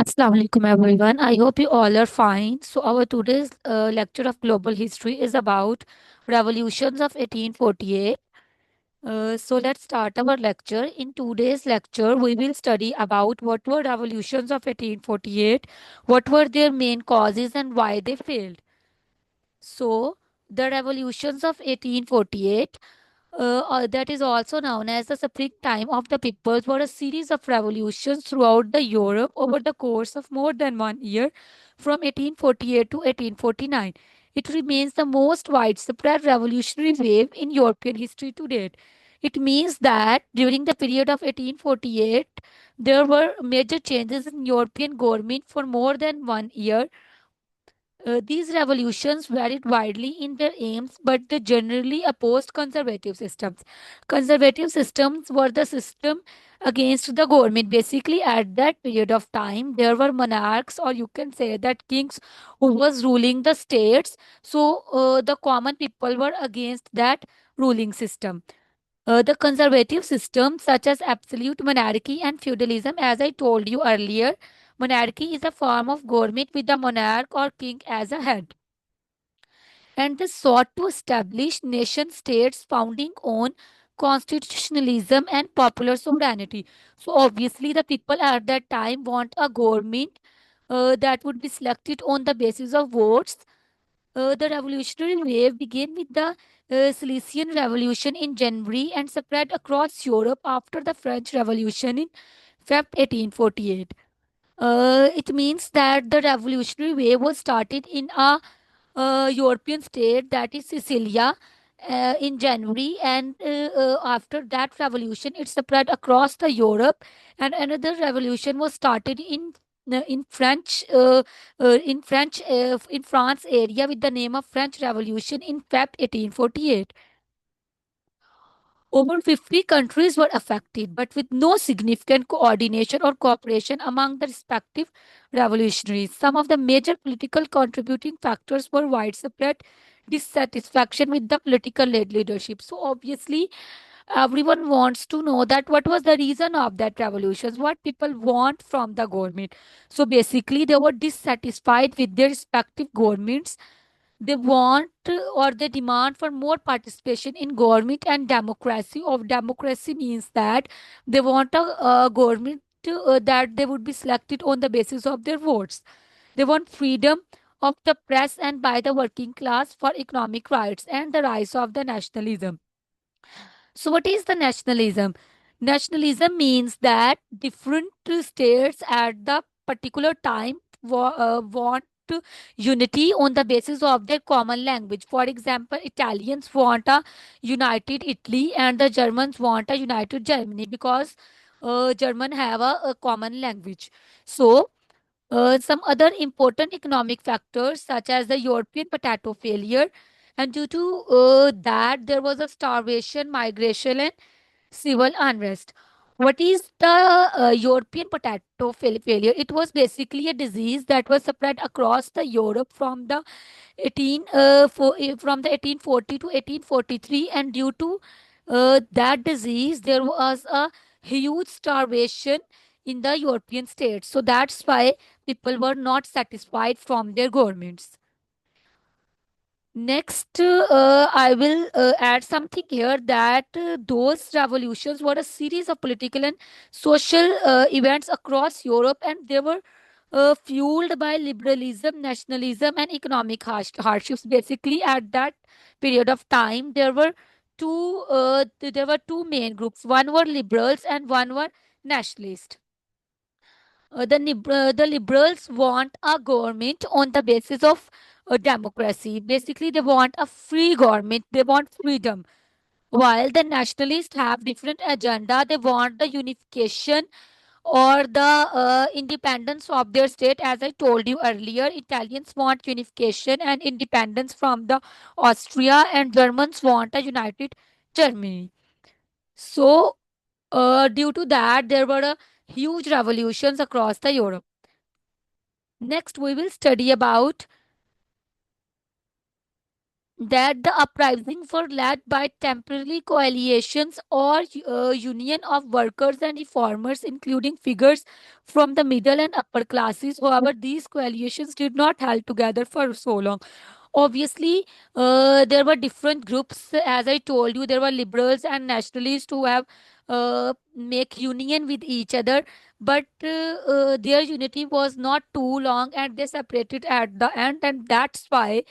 Assalamu alaikum everyone. I hope you all are fine. So our today's lecture of global history is about revolutions of 1848. So let's start our lecture. In today's lecture, we will study about what were revolutions of 1848, what were their main causes and why they failed. So the revolutions of 1848 that is also known as the springtime of the peoples, were a series of revolutions throughout the Europe over the course of more than 1 year, from 1848 to 1849. It remains the most widespread revolutionary wave in European history to date. It means that during the period of 1848, there were major changes in European government for more than 1 year. These revolutions varied widely in their aims, but they generally opposed conservative systems. Conservative systems were the system against the government. Basically, at that period of time, there were monarchs, or you can say that kings, who was ruling the states. So, the common people were against that ruling system. The conservative systems, such as absolute monarchy and feudalism, as I told you earlier, monarchy is a form of government with the monarch or king as a head. And they sought to establish nation states founding on constitutionalism and popular sovereignty. So, obviously, the people at that time want a government that would be selected on the basis of votes. The revolutionary wave began with the Silesian Revolution in January and spread across Europe after the French Revolution in Feb 1848. It means that the revolutionary wave was started in a European state, that is Sicilia, in January, and after that revolution, it spread across the Europe, and another revolution was started in French in France area with the name of French Revolution in Feb 1848. Over 50 countries were affected, but with no significant coordination or cooperation among the respective revolutionaries. Some of the major political contributing factors were widespread dissatisfaction with the political leadership. So, obviously, everyone wants to know that what was the reason of that revolutions, what people want from the government. So, basically, they were dissatisfied with their respective governments. They want or they demand for more participation in government and democracy. Of democracy means that they want a government that they would be selected on the basis of their votes. They want freedom of the press and by the working class for economic rights and the rise of the nationalism. So, what is the nationalism? Nationalism means that different states at the particular time want unity on the basis of their common language. For example, Italians want a united Italy and the Germans want a united Germany because German have a common language. So, some other important economic factors, such as the European potato failure, and due to that, there was a starvation, migration, and civil unrest. What is the European potato failure? It was basically a disease that was spread across the Europe from the from the 1840 to 1843, and due to that disease, there was a huge starvation in the European states. So that's why people were not satisfied from their governments. Next, I will add something here that those revolutions were a series of political and social events across Europe, and they were fueled by liberalism, nationalism, and economic hardships. Basically, at that period of time, there were two main groups. One were liberals and one were nationalists. The liberals want a government on the basis of democracy. Basically, they want a free government. They want freedom. While the nationalists have different agenda, they want the unification or the independence of their state. As I told you earlier, Italians want unification and independence from the Austria, and Germans want a united Germany. So, due to that, there were huge revolutions across the Europe. Next, we will study about that the uprisings were led by temporary coalitions or union of workers and reformers, including figures from the middle and upper classes. However, these coalitions did not hold together for so long. Obviously, there were different groups. As I told you, there were liberals and nationalists who have make union with each other, but their unity was not too long, and they separated at the end, and that's why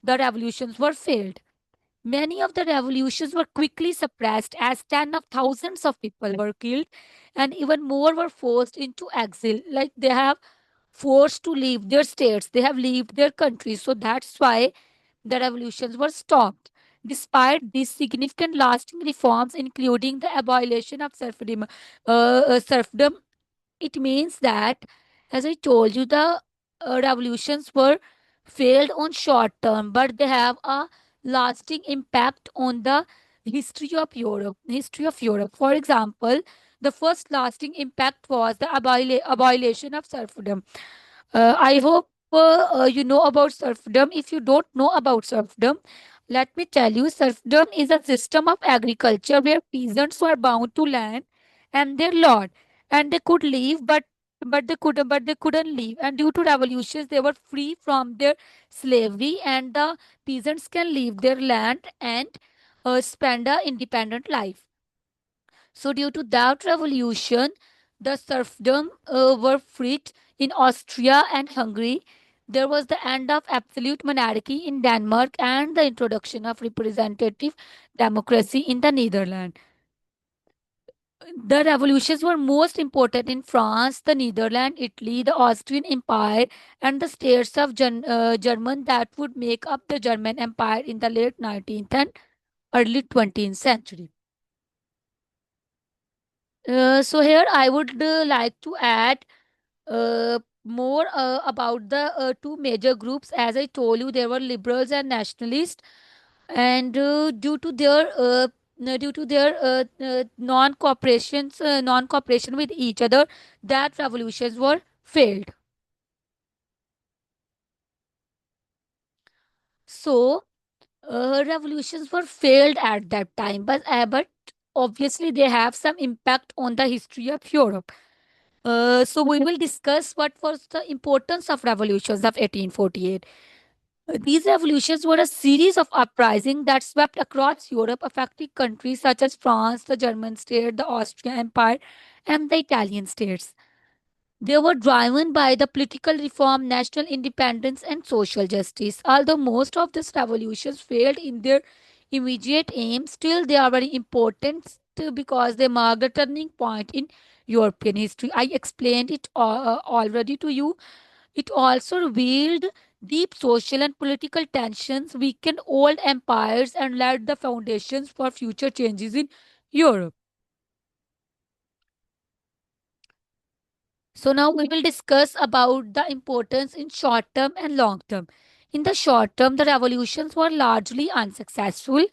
the revolutions were failed. Many of the revolutions were quickly suppressed as tens of thousands of people were killed and even more were forced into exile. Like they have forced to leave their states, they have left their countries. So that's why the revolutions were stopped. Despite these significant lasting reforms, including the abolition of serfdom, it means that, as I told you, the revolutions were failed on short term, but they have a lasting impact on the history of Europe. History of Europe. For example, the first lasting impact was the abolition of serfdom. I hope you know about serfdom. If you don't know about serfdom, let me tell you, serfdom is a system of agriculture where peasants were bound to land and their lord, and they could leave, but they couldn't leave. And due to revolutions, they were free from their slavery, and the peasants can leave their land and spend a independent life. So, due to that revolution, the serfdom were freed in Austria and Hungary. There was the end of absolute monarchy in Denmark and the introduction of representative democracy in the Netherlands. The revolutions were most important in France, the Netherlands, Italy, the Austrian Empire, and the states of German that would make up the German Empire in the late 19th and early 20th century. So here I would like to add more about the two major groups. As I told you, there were liberals and nationalists, and due to their non-cooperation with each other, that revolutions were failed. So revolutions were failed at that time, but obviously they have some impact on the history of Europe. So we will discuss what was the importance of revolutions of 1848. These revolutions were a series of uprisings that swept across Europe, affecting countries such as France, the German state, the Austrian Empire, and the Italian states. They were driven by the political reform, national independence, and social justice. Although most of these revolutions failed in their immediate aim, still they are very important because they marked a turning point in European history. I explained it already to you. It also revealed deep social and political tensions, weakened old empires, and laid the foundations for future changes in Europe. So now we will discuss about the importance in short term and long term. In the short term, the revolutions were largely unsuccessful.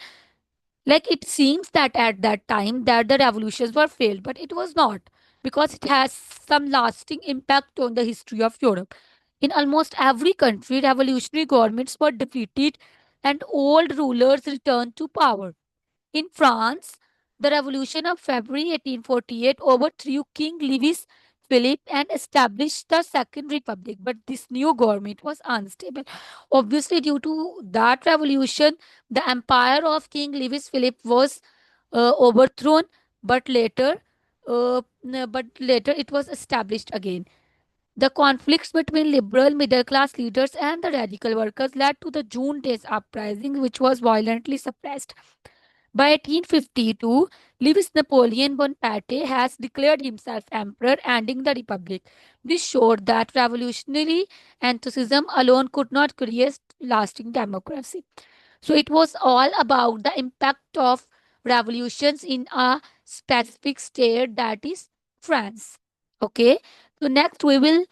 Like it seems that at that time that the revolutions were failed, but it was not, because it has some lasting impact on the history of Europe. In almost every country, revolutionary governments were defeated and old rulers returned to power. In France, the Revolution of February 1848 overthrew King Louis Philippe and established the Second Republic. But this new government was unstable. Obviously, due to that revolution, the empire of King Louis Philippe was overthrown, but later it was established again. The conflicts between liberal middle class leaders and the radical workers led to the June Days uprising, which was violently suppressed. By 1852, Louis Napoleon Bonaparte has declared himself emperor, ending the republic. This showed that revolutionary enthusiasm alone could not create lasting democracy. So it was all about the impact of revolutions in a specific state, that is France. Okay. So next we will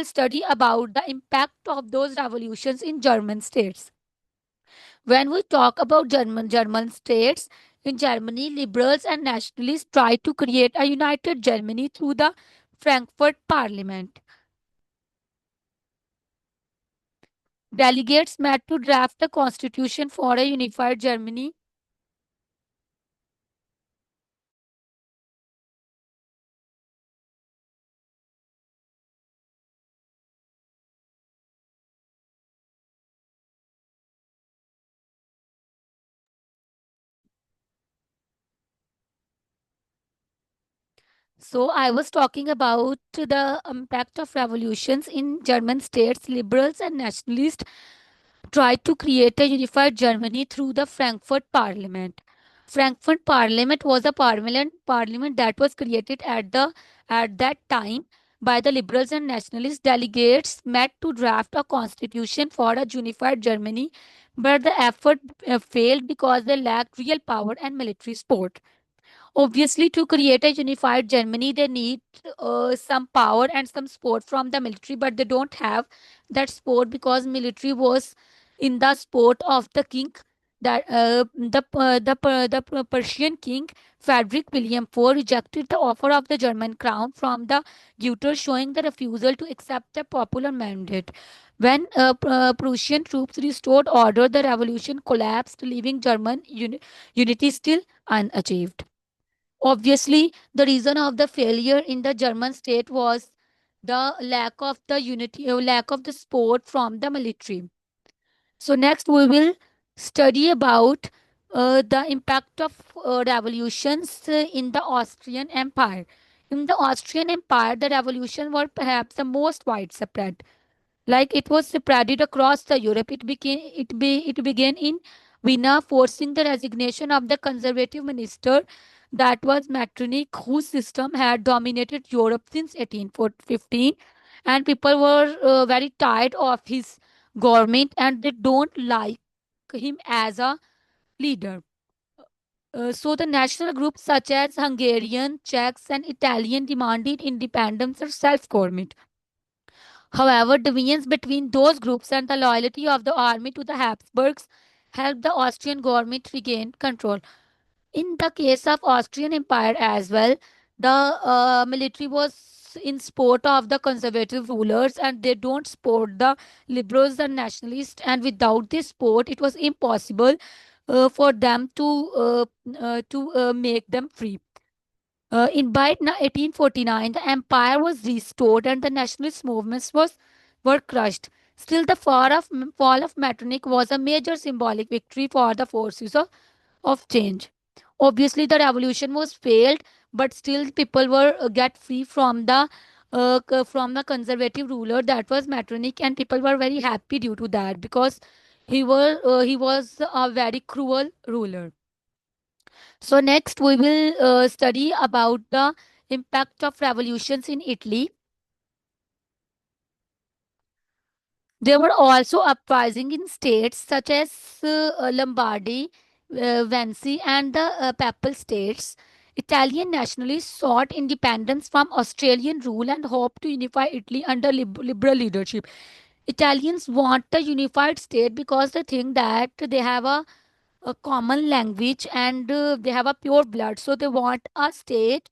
study about the impact of those revolutions in German states. When we talk about German states, in Germany, liberals and nationalists tried to create a united Germany through the Frankfurt Parliament. Delegates met to draft a constitution for a unified Germany. So I was talking about the impact of revolutions in German states. Liberals and nationalists tried to create a unified Germany through the Frankfurt Parliament. Frankfurt Parliament was a parliament that was created at that time by the liberals and nationalist delegates met to draft a constitution for a unified Germany, but the effort failed because they lacked real power and military support. Obviously, to create a unified Germany, they need some power and some support from the military, but they don't have that support because military was in the support of the king, that the Persian king Frederick William IV rejected the offer of the German crown from the Guter, showing the refusal to accept a popular mandate. When Prussian troops restored order, the revolution collapsed, leaving German unity still unachieved. Obviously, the reason of the failure in the German state was the lack of the unity, lack of the support from the military. So next we will study about the impact of revolutions in the Austrian Empire. In the Austrian Empire, the revolution were perhaps the most widespread. Like it was spread across the Europe. It began in Vienna, forcing the resignation of the conservative minister that was Metternich, whose system had dominated Europe since 1815, and people were very tired of his government and they don't like him as a leader. So the national groups such as Hungarian, Czechs, and Italian demanded independence or self-government. However, divisions between those groups and the loyalty of the army to the Habsburgs helped the Austrian government regain control. In the case of Austrian Empire as well, the military was in support of the conservative rulers and they don't support the liberals and nationalists, and without this support it was impossible for them to make them free. In by 1849, the empire was restored and the nationalist movements were crushed. Still, the fall of Metternich was a major symbolic victory for the forces of change. Obviously, the revolution was failed, but still people were get free from the conservative ruler that was Metternich, and people were very happy due to that because he was a very cruel ruler. So next we will study about the impact of revolutions in Italy. There were also uprisings in states such as Lombardy, Venice, and the Papal States. Italian nationalists sought independence from Australian rule and hoped to unify Italy under liberal leadership. Italians want a unified state because they think that they have a common language and they have a pure blood. So they want a state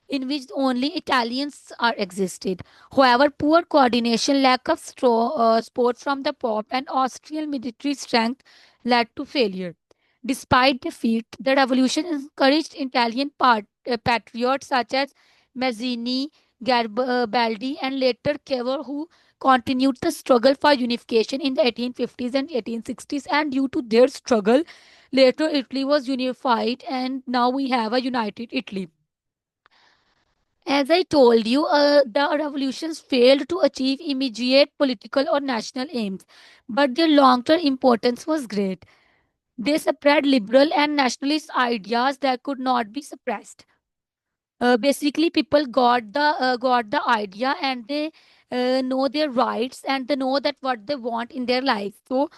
in which only Italians are existed. However, poor coordination, lack of support from the Pope, and Austrian military strength led to failure. Despite defeat, the revolution encouraged Italian patriots such as Mazzini, Garibaldi, and later Cavour, who continued the struggle for unification in the 1850s and 1860s. And due to their struggle, later Italy was unified, and now we have a united Italy. As I told you, the revolutions failed to achieve immediate political or national aims, but their long term importance was great. They spread liberal and nationalist ideas that could not be suppressed. Basically, people got the idea and they know their rights and they know that what they want in their life. So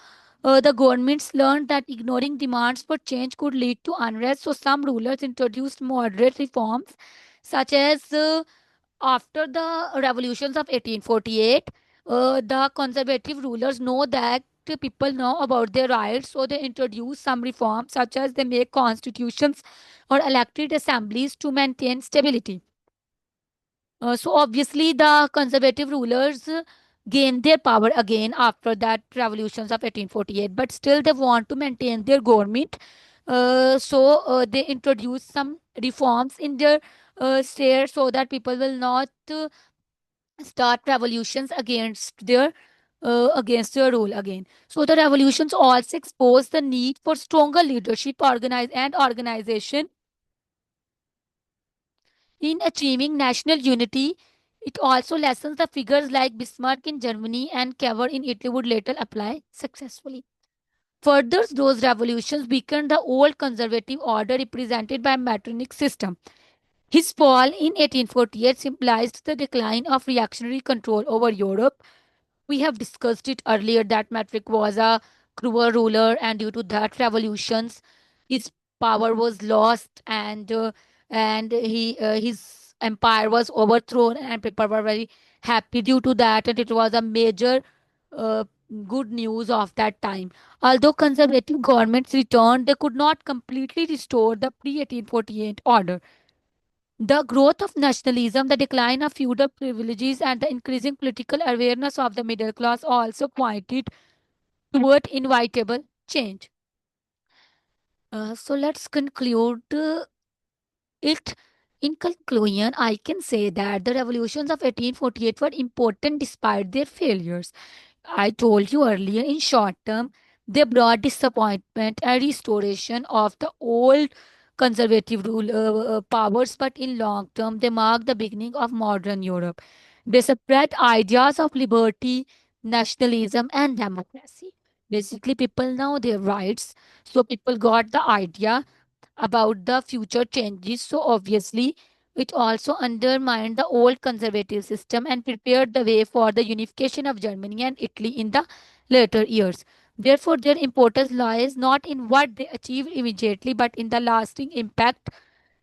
the governments learned that ignoring demands for change could lead to unrest. So some rulers introduced moderate reforms, such as after the revolutions of 1848, the conservative rulers know that people know about their rights, so they introduce some reforms, such as they make constitutions or elected assemblies to maintain stability. So obviously, the conservative rulers gain their power again after that revolutions of 1848, but still they want to maintain their government. They introduce some reforms in their state so that people will not start revolutions against their rule again. So the revolutions also expose the need for stronger leadership and organization in achieving national unity. It also lessons the figures like Bismarck in Germany and Cavour in Italy would later apply successfully. Further, those revolutions weakened the old conservative order represented by Metternich system. His fall in 1848 symbolized the decline of reactionary control over Europe. We have discussed it earlier that Metternich was a cruel ruler, and due to that revolutions, his power was lost, and his empire was overthrown, and people were very happy due to that, and it was a major uh, good news of that time. Although conservative governments returned, they could not completely restore the pre 1848 order. The growth of nationalism, the decline of feudal privileges, and the increasing political awareness of the middle class also pointed toward inevitable change. So let's conclude it. In conclusion, I can say that the revolutions of 1848 were important despite their failures. I told you earlier, in short term, they brought disappointment and restoration of the old conservative rule powers, but in long term, they mark the beginning of modern Europe. They spread ideas of liberty, nationalism, and democracy. Basically, people know their rights, so people got the idea about the future changes. So obviously, it also undermined the old conservative system and prepared the way for the unification of Germany and Italy in the later years. Therefore, their importance lies not in what they achieved immediately, but in the lasting impact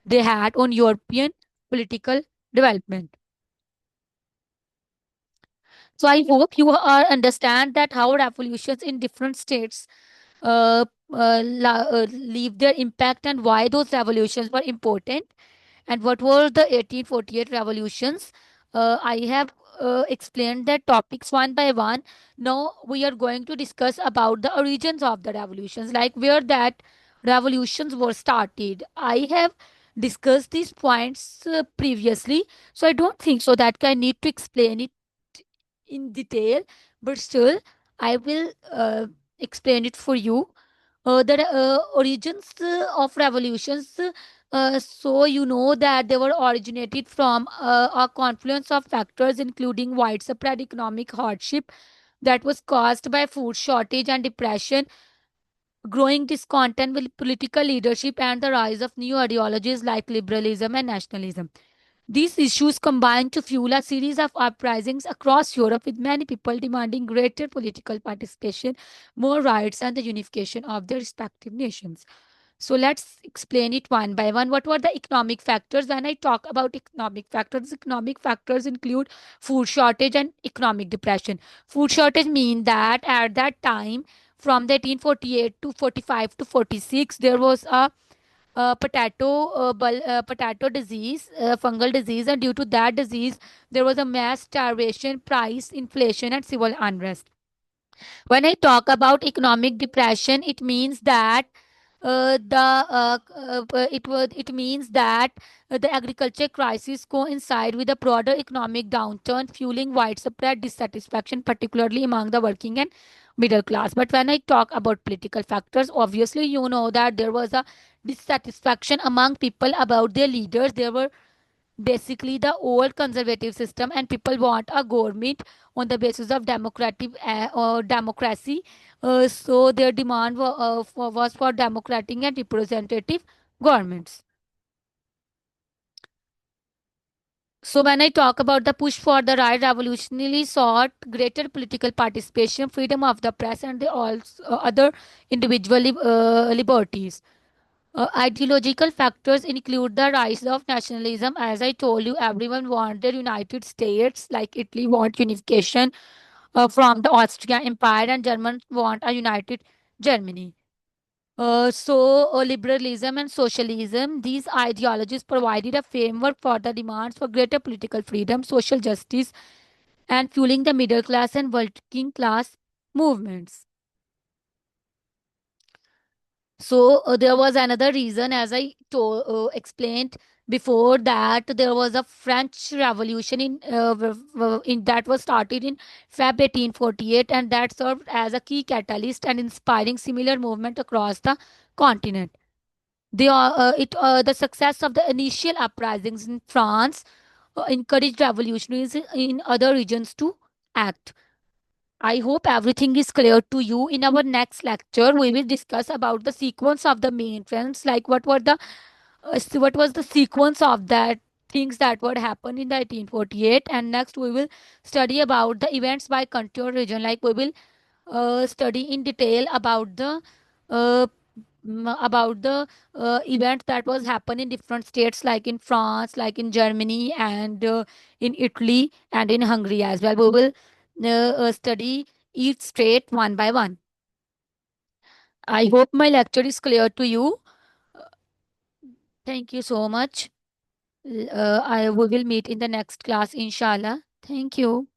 they had on European political development. So I hope you are understand that how revolutions in different states leave their impact and why those revolutions were important and what were the 1848 revolutions. I have explained the topics one by one. Now we are going to discuss about the origins of the revolutions, like where that revolutions were started. I have discussed these points previously, so I don't think so that I need to explain it in detail, but still I will explain it for you. The origins of revolutions, so you know that they were originated from a confluence of factors including widespread economic hardship that was caused by food shortage and depression, growing discontent with political leadership, and the rise of new ideologies like liberalism and nationalism. These issues combined to fuel a series of uprisings across Europe, with many people demanding greater political participation, more rights, and the unification of their respective nations. So let's explain it one by one. What were the economic factors? When I talk about economic factors include food shortage and economic depression. Food shortage mean that at that time, from the 1848 to 45 to 46, there was a potato disease, fungal disease, and due to that disease, there was a mass starvation, price inflation, and civil unrest. When I talk about economic depression, it means that it means that the agriculture crisis coincide with a broader economic downturn, fueling widespread dissatisfaction, particularly among the working and middle class. But when I talk about political factors, obviously you know that there was a dissatisfaction among people about their leaders. There were basically the old conservative system, and people want a government on the basis of democratic or democracy. So their demand was for democratic and representative governments. So when I talk about the push for the right, revolutionarily sought greater political participation, freedom of the press, and the also other individual liberties. Ideological factors include the rise of nationalism. As I told you, everyone wanted United States, like Italy want unification from the Austrian Empire, and Germans want a united Germany. Liberalism and socialism, these ideologies provided a framework for the demands for greater political freedom, social justice, and fueling the middle class and working class movements. So there was another reason, as explained before, that there was a French Revolution in that was started in Feb 1848, and that served as a key catalyst and inspiring similar movement across the continent. The success of the initial uprisings in France encouraged revolutionaries in other regions to act. I hope everything is clear to you. In our next lecture, we will discuss about the sequence of the main events, like what was the sequence of that things that would happen in the 1848. And next, we will study about the events by country or region. Like we will study in detail uh, about the event that was happened in different states, like in France, like in Germany, and in Italy, and in Hungary as well. We will study each state one by one. I hope my lecture is clear to you. Thank you so much. I We will meet in the next class, inshallah. Thank you.